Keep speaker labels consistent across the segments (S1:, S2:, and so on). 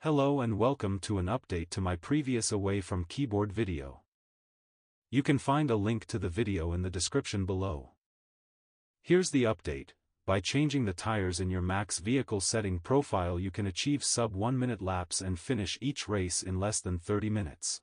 S1: Hello and welcome to an update to my previous Away from Keyboard video. You can find a link to the video in the description below. Here's the update. By changing the tires in your max vehicle setting profile, you can achieve sub 1 minute laps and finish each race in less than 30 minutes.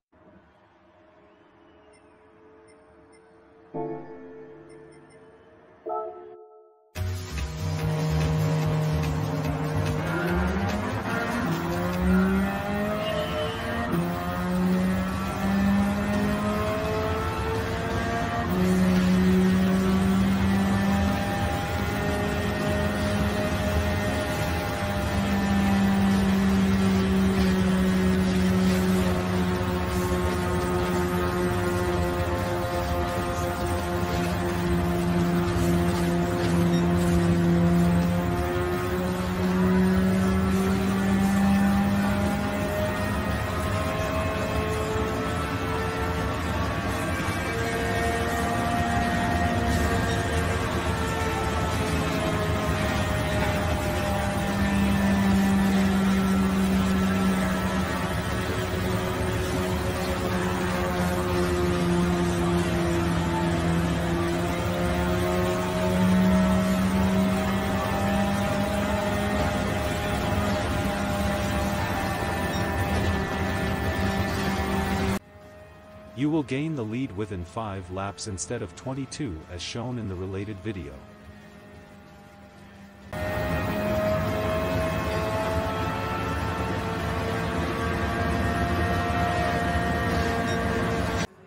S1: You will gain the lead within 5 laps instead of 22 as shown in the related video.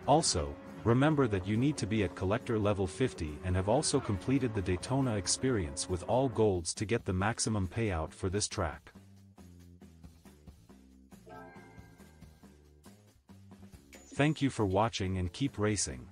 S1: Also, remember that you need to be at collector level 50 and have also completed the Daytona experience with all golds to get the maximum payout for this track. Thank you for watching and keep racing.